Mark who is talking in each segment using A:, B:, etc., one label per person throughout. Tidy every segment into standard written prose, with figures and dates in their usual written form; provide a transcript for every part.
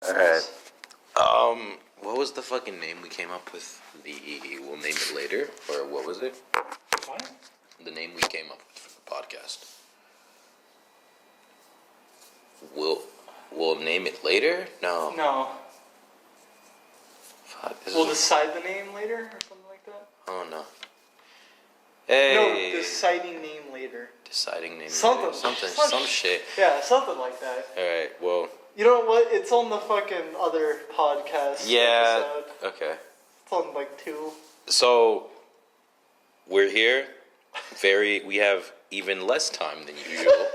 A: Alright. What was the fucking name we came up with? We'll name it later? Or what was it?
B: What?
A: The name we came up with for the podcast. We'll name it later? No.
B: No.
A: Fuck,
B: We'll decide the name later or something like that?
A: Oh, no. Hey.
B: No, deciding name later.
A: Deciding name
B: something,
A: later. Some shit.
B: Yeah, something like that.
A: Alright, well.
B: You know what? It's on the fucking other podcast episode.
A: Okay.
B: It's on like 2.
A: So, we're here. We have even less time than usual.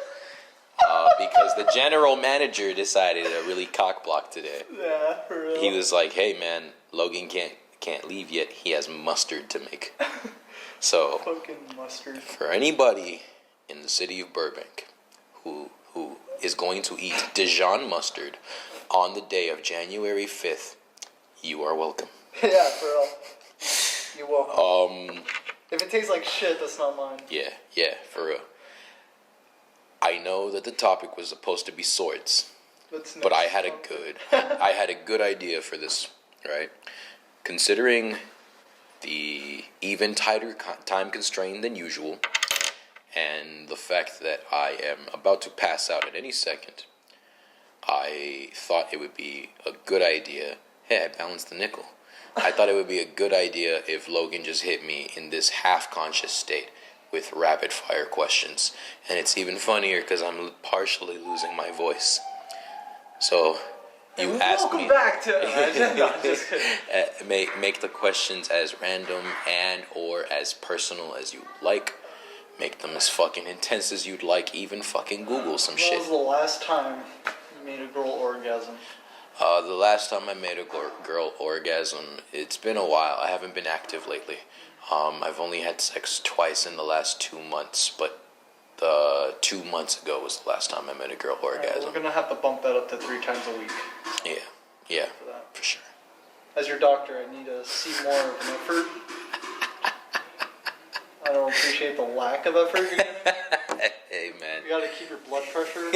A: Because the general manager decided to really cockblock today.
B: Yeah, for real.
A: He was like, "Hey man, Logan can't leave yet. He has mustard to make." So,
B: fucking mustard.
A: for anybody in the city of Burbank who is going to eat Dijon mustard on the day of January 5th, you are welcome.
B: Yeah, for real. You're welcome.
A: If
B: it tastes like shit, that's not mine.
A: Yeah, for real. I know that the topic was supposed to be swords, but I had a good idea for this, right? Considering the even tighter time constraint than usual, and the fact that I am about to pass out at any second, I thought it would be a good idea. Hey, I balanced the nickel. I thought it would be a good idea if Logan just hit me in this half-conscious state with rapid-fire questions. And it's even funnier because I'm partially losing my voice. So, you asked me...
B: Welcome back to... No, just kidding.
A: Make the questions as random and or as personal as you like. Make them as fucking intense as you'd like. Even fucking Google some shit.
B: When was the last time you made a girl orgasm?
A: The last time I made a girl orgasm, it's been a while. I haven't been active lately. I've only had sex twice in the last 2 months, but 2 months ago was the last time I made a girl orgasm.
B: Right, we're gonna have to bump that up to 3 times a week.
A: Yeah, for sure.
B: As your doctor, I need to see more of an effort. I don't appreciate the lack of effort you're getting.
A: Hey, man.
B: You gotta keep your blood pressure.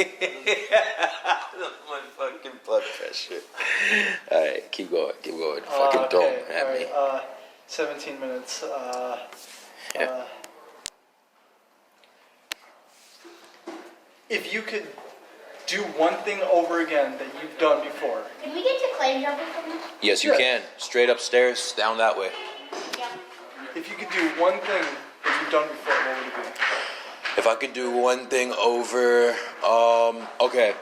A: My fucking blood pressure. Alright, keep going. Fucking don't at me.
B: 17 minutes. If you could do one thing over again that you've done before.
C: Can we get to claim jumping from this?
A: Yes, you can. Straight upstairs, down that way.
C: Yeah.
B: If you could do one thing that you've done before, what would it be?
A: If I could do one thing over, okay.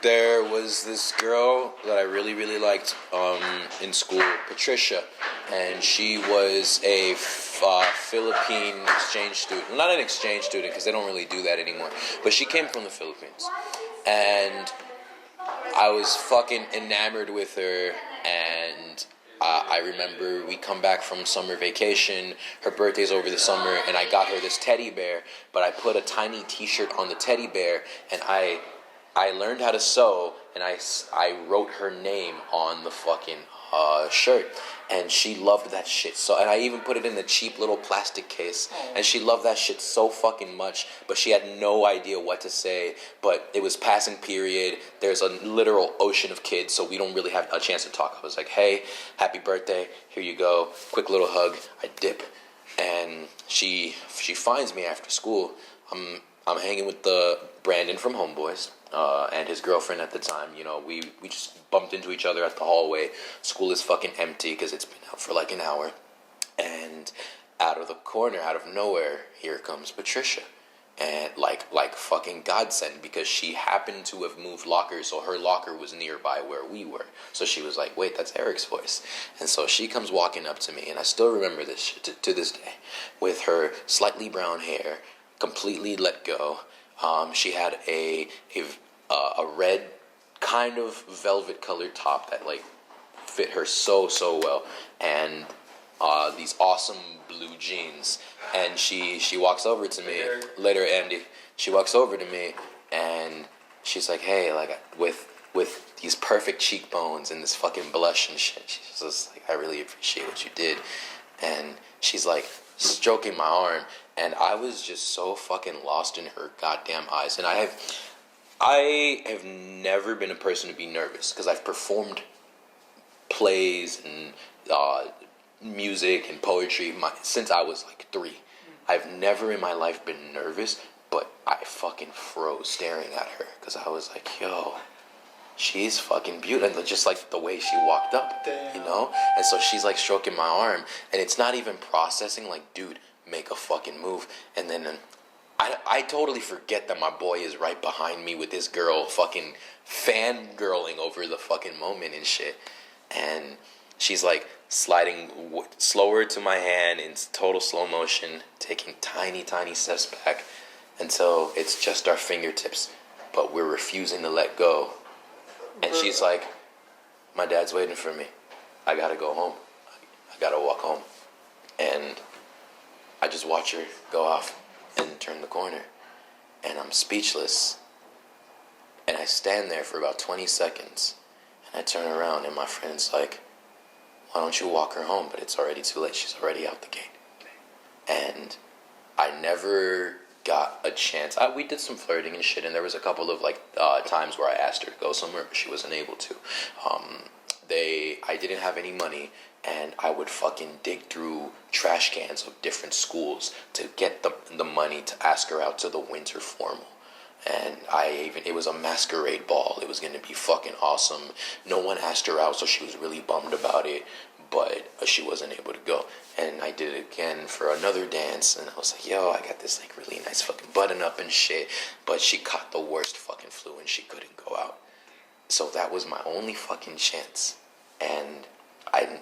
A: There was this girl that I really, really liked in school, Patricia, and she was a Philippine exchange student. Well, not an exchange student, because they don't really do that anymore, but she came from the Philippines, and I was fucking enamored with her, and I remember we come back from summer vacation, her birthday's over the summer, and I got her this teddy bear, but I put a tiny t-shirt on the teddy bear, and I learned how to sew, and I wrote her name on the fucking shirt, and she loved that shit. So, and I even put it in a cheap little plastic case, and she loved that shit so fucking much, but she had no idea what to say, but it was passing period, there's a literal ocean of kids, so we don't really have a chance to talk. I was like, hey, happy birthday, here you go, quick little hug, I dip, and she finds me after school. I'm hanging with Brandon from Homeboys, and his girlfriend at the time. You know, we just bumped into each other at the hallway. School is fucking empty because it's been out for like an hour. And out of the corner, out of nowhere, here comes Patricia. And like fucking godsend, because she happened to have moved lockers, so her locker was nearby where we were. So she was like, wait, that's Eric's voice. And so she comes walking up to me, and I still remember this shit to this day, with her slightly brown hair, completely let go. She had a red kind of velvet colored top that like fit her so well, and these awesome blue jeans. And she walks over to me later, Andy. She walks over to me and she's like, hey, like with these perfect cheekbones and this fucking blush and shit. She's just like, I really appreciate what you did. And she's like stroking my arm, and I was just so fucking lost in her goddamn eyes. And I have never been a person to be nervous because I've performed plays and music and poetry since I was like 3. I've never in my life been nervous, but I fucking froze staring at her because I was like, yo, she's fucking beautiful. And just like the way she walked up,
B: Damn.
A: you know? And so she's like stroking my arm, and it's not even processing, like, dude, make a fucking move. And then I totally forget that my boy is right behind me with this girl fucking fangirling over the fucking moment and shit. And she's like sliding slower to my hand in total slow motion, taking tiny, tiny steps back until it's just our fingertips, but we're refusing to let go. And she's like, my dad's waiting for me. I gotta go home. I gotta walk home. And I just watch her go off and turn the corner. And I'm speechless. And I stand there for about 20 seconds. And I turn around and my friend's like, why don't you walk her home? But it's already too late. She's already out the gate. And I never got a chance. We did some flirting and shit, and there was a couple of like times where I asked her to go somewhere, but she wasn't able to. I didn't have any money, and I would fucking dig through trash cans of different schools to get the money to ask her out to the winter formal. And it was a masquerade ball. It was going to be fucking awesome. No one asked her out, so she was really bummed about it, but she wasn't able to go. And I did it again for another dance, and I was like, yo, I got this like really nice fucking button up and shit, but she caught the worst fucking flu and she couldn't go out. So that was my only fucking chance, and I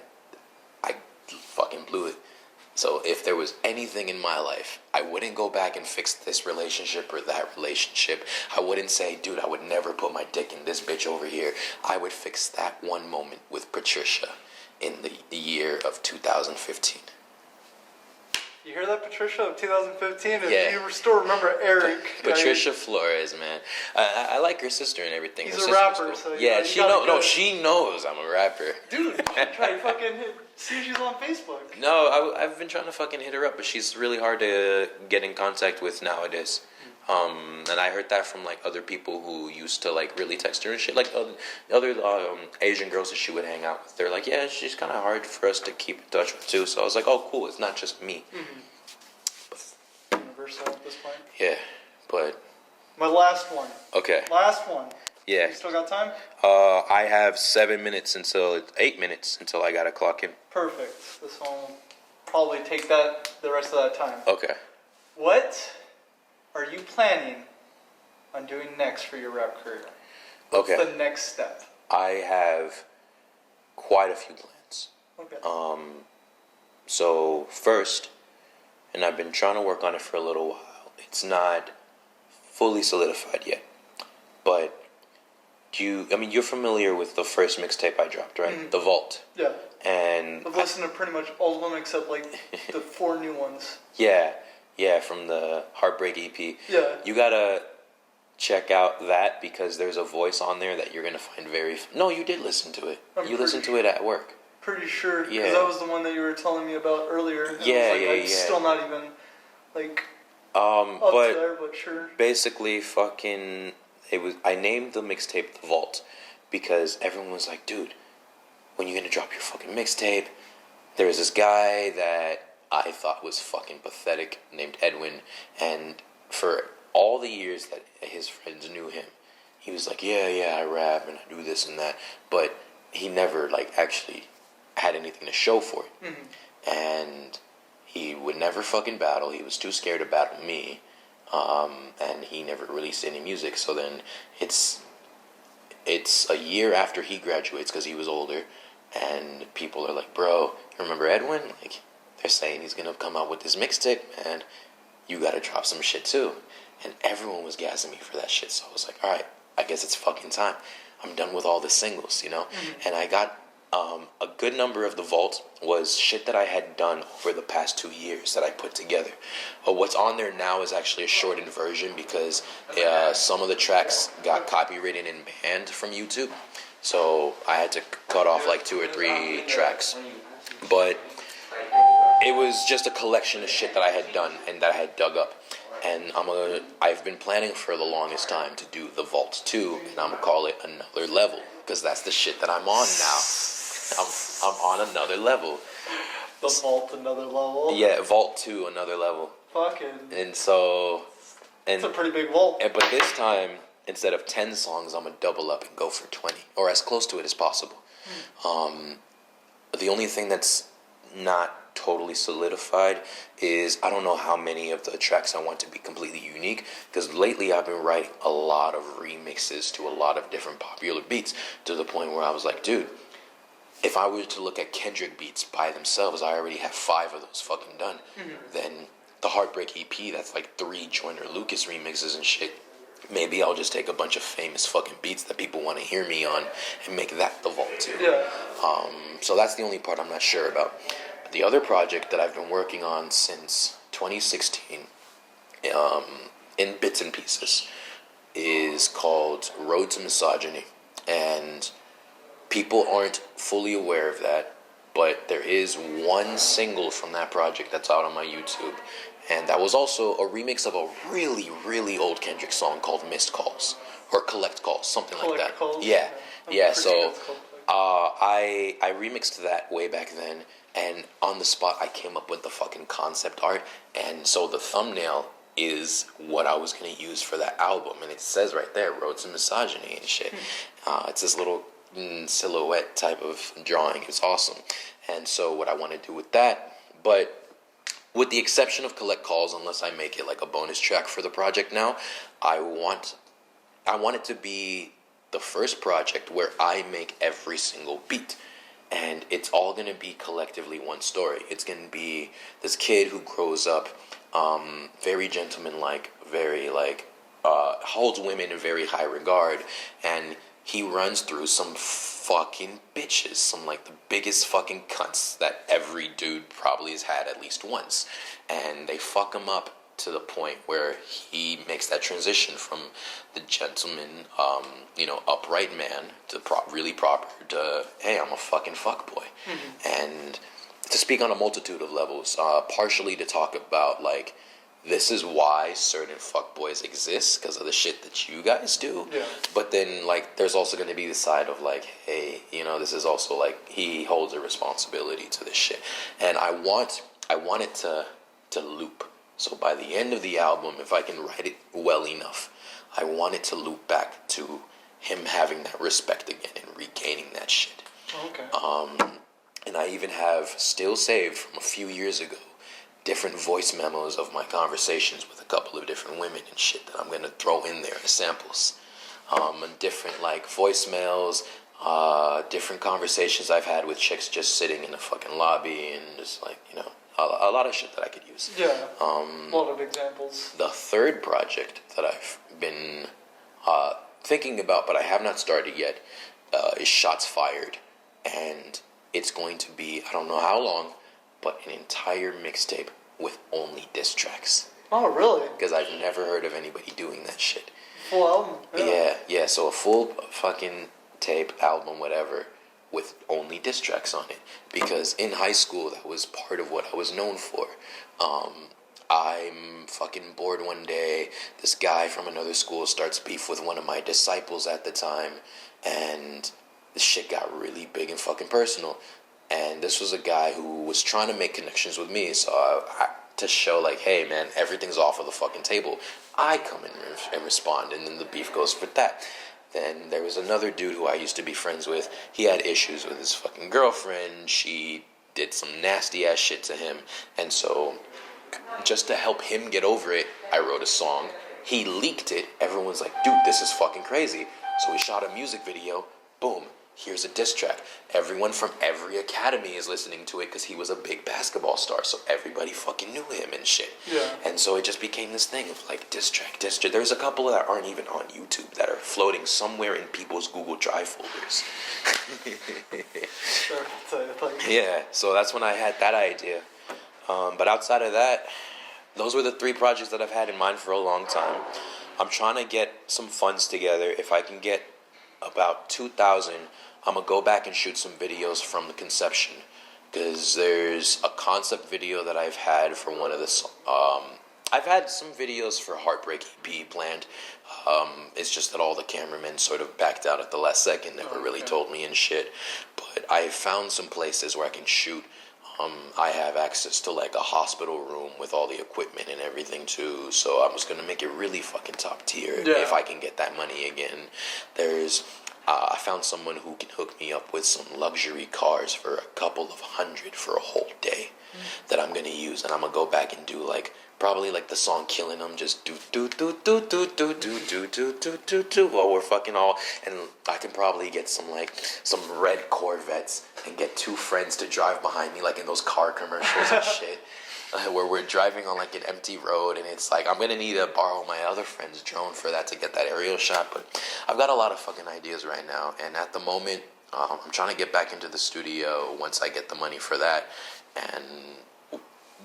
A: fucking blew it. So if there was anything in my life, I wouldn't go back and fix this relationship or that relationship. I wouldn't say, dude, I would never put my dick in this bitch over here. I would fix that one moment with Patricia in the year of 2015.
B: You hear that, Patricia, of 2015?
A: Yeah.
B: If you still remember Eric.
A: Patricia Flores, man. I like her sister and everything.
B: He's a rapper, so
A: yeah, she knows I'm a rapper.
B: Dude, you should try fucking see if she's on Facebook.
A: No, I've been trying to fucking hit her up, but she's really hard to get in contact with nowadays. And I heard that from like other people who used to like really text her and shit. Like other Asian girls that she would hang out with. They're like, yeah, she's kind of hard for us to keep in touch with too. So I was like, oh, cool. It's not just me.
B: Universal at this point.
A: Yeah, but
B: my last one.
A: Okay.
B: Last one.
A: Yeah.
B: You still got time?
A: I have 8 minutes until I gotta clock in.
B: Perfect. This one will probably take the rest of that time.
A: Okay.
B: What are you planning on doing next for your rap career? What's
A: Okay.
B: the next step?
A: I have quite a few plans.
B: Okay.
A: So first, and I've been trying to work on it for a little while. It's not fully solidified yet, but you're familiar with the first mixtape I dropped, right?
B: Mm-hmm.
A: The Vault.
B: Yeah.
A: And
B: I've listened to pretty much all of them except like the 4 new ones.
A: Yeah, from the Heartbreak EP.
B: Yeah.
A: You gotta check out that because there's a voice on there that you're gonna find very. No, you did listen to it. You listened to it at work.
B: Pretty sure, because
A: Yeah.
B: that was the one that you were telling me about earlier. And
A: Yeah,
B: I was like,
A: yeah,
B: I'm
A: yeah.
B: still not even like up
A: But
B: to there, but sure.
A: basically, I named the mixtape The Vault because everyone was like, dude, when you gonna drop your fucking mixtape? There was this guy that I thought was fucking pathetic named Edwin, and for all the years that his friends knew him, he was like, yeah, I rap and I do this and that, but he never like actually had anything to show for it.
B: Mm-hmm.
A: And he would never fucking battle. He was too scared to battle me. And he never released any music. So then it's a year after he graduates because he was older, and people are like, bro, you remember Edwin? Like, they're saying he's gonna come out with this mixtape, and you gotta drop some shit too. And everyone was gassing me for that shit. So I was like, all right, I guess it's fucking time. I'm done with all the singles, you know? Mm-hmm. And I got a good number of the Vault was shit that I had done over the past 2 years that I put together. What's on there now is actually a shortened version because some of the tracks got copyrighted and banned from YouTube. So I had to cut off like 2 or 3 tracks. But it was just a collection of shit that I had done and that I had dug up. and I've been planning for the longest time to do the Vault 2, and I'm gonna call it Another Level, because that's the shit that I'm on now. I'm on another level.
B: The Vault Another Level?
A: Yeah, Vault 2, Another Level.
B: Fucking.
A: And so...
B: It's a pretty big vault.
A: But this time, instead of 10 songs, I'm gonna double up and go for 20, or as close to it as possible. The only thing that's not totally solidified is I don't know how many of the tracks I want to be completely unique, because lately I've been writing a lot of remixes to a lot of different popular beats, to the point where I was like, dude, if I were to look at Kendrick beats by themselves, I already have 5 of those fucking done. Then the Heartbreak EP, that's like 3 Joyner Lucas remixes and shit. Maybe I'll just take a bunch of famous fucking beats that people want to hear me on and make that the Vault 2.
B: Yeah.
A: So that's the only part I'm not sure about. But the other project that I've been working on since 2016, in bits and pieces, is called Road to Misogyny. And people aren't fully aware of that, but there is one single from that project that's out on my YouTube. And that was also a remix of a really, really old Kendrick song called Missed Calls. Or Collect Calls, something like that.
B: Calls?
A: Yeah, so I remixed that way back then, and on the spot I came up with the fucking concept art, and so the thumbnail is what I was going to use for that album, and it says right there, Road to Misogyny and shit. It's this little silhouette type of drawing. It's awesome. And so what I want to do with that, but with the exception of Collect Calls, unless I make it like a bonus track for the project now, I want it to be the first project where I make every single beat. And it's all going to be collectively one story. It's going to be this kid who grows up very gentlemanlike, very holds women in very high regard, and he runs through some fucking bitches, some like the biggest fucking cunts that every dude probably has had at least once, and they fuck him up to the point where he makes that transition from the gentleman, upright man to really proper to, hey, I'm a fucking fuckboy. And to speak on a multitude of levels, partially to talk about like, this is why certain fuckboys exist, because of the shit that you guys do.
B: Yeah.
A: But then, like, there's also going to be the side of, like, hey, this is also, like, he holds a responsibility to this shit. And I want it to loop. So by the end of the album, if I can write it well enough, I want it to loop back to him having that respect again and regaining that shit.
B: Okay.
A: And I even have still saved from a few years ago different voice memos of my conversations with a couple of different women and shit that I'm going to throw in there as samples. And different, like, voicemails, different conversations I've had with chicks just sitting in the fucking lobby and just, like, a lot of shit that I could use.
B: Yeah, a lot of examples.
A: The third project that I've been thinking about, but I have not started yet, is Shots Fired. And it's going to be, I don't know how long, but an entire mixtape with only diss tracks.
B: Oh, really?
A: Because I've never heard of anybody doing that shit.
B: Full album?
A: Yeah, so a full fucking tape, album, whatever, with only diss tracks on it. Because in high school, that was part of what I was known for. I'm fucking bored one day. This guy from another school starts beef with one of my disciples at the time, and the shit got really big and fucking personal. And this was a guy who was trying to make connections with me, so to show, like, hey, man, everything's off of the fucking table, I come in and respond, and then the beef goes for that. Then there was another dude who I used to be friends with. He had issues with his fucking girlfriend. She did some nasty-ass shit to him. And so, just to help him get over it, I wrote a song. He leaked it. Everyone's like, dude, this is fucking crazy. So we shot a music video. Boom. Here's a diss track. Everyone from every academy is listening to it because he was a big basketball star, so everybody fucking knew him and shit.
B: Yeah.
A: And so it just became this thing of like diss track. There's a couple that aren't even on YouTube that are floating somewhere in people's Google Drive folders. Yeah, so that's when I had that idea. But outside of that, those were the 3 projects that I've had in mind for a long time. I'm trying to get some funds together. If I can get about 2,000, I'm going to go back and shoot some videos from the conception, because there's a concept video that I've had for one of the I've had some videos for Heartbreak EP planned. It's just that all the cameramen sort of backed out at the last second, never really told me and shit. But I found some places where I can shoot. I have access to like a hospital room with all the equipment and everything too, so I was gonna make it really fucking top tier if I can get that money again. I found someone who can hook me up with some luxury cars for a couple of $100 for a whole day that I'm gonna use, and I'm gonna go back and do like probably like the song "Killing Them," just do while we're fucking all, and I can probably get some red Corvettes and get 2 friends to drive behind me like in those car commercials and shit. Where we're driving on like an empty road, and it's like I'm gonna need to borrow my other friend's drone for that to get that aerial shot. But I've got a lot of fucking ideas right now, and at the moment I'm trying to get back into the studio once I get the money for that, and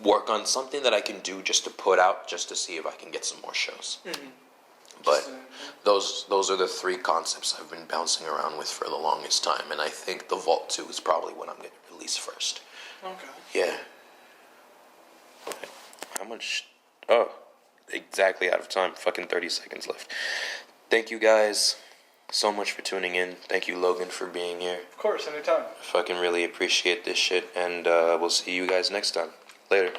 A: work on something that I can do just to put out, just to see if I can get some more shows. But those are the 3 concepts I've been bouncing around with for the longest time, and I think the Vault 2 is probably what I'm going to release first.
B: Okay.
A: Yeah. How much? Oh, exactly out of time. Fucking 30 seconds left. Thank you guys so much for tuning in. Thank you, Logan, for being here.
B: Of course, anytime.
A: Fucking really appreciate this shit, and we'll see you guys next time. Later.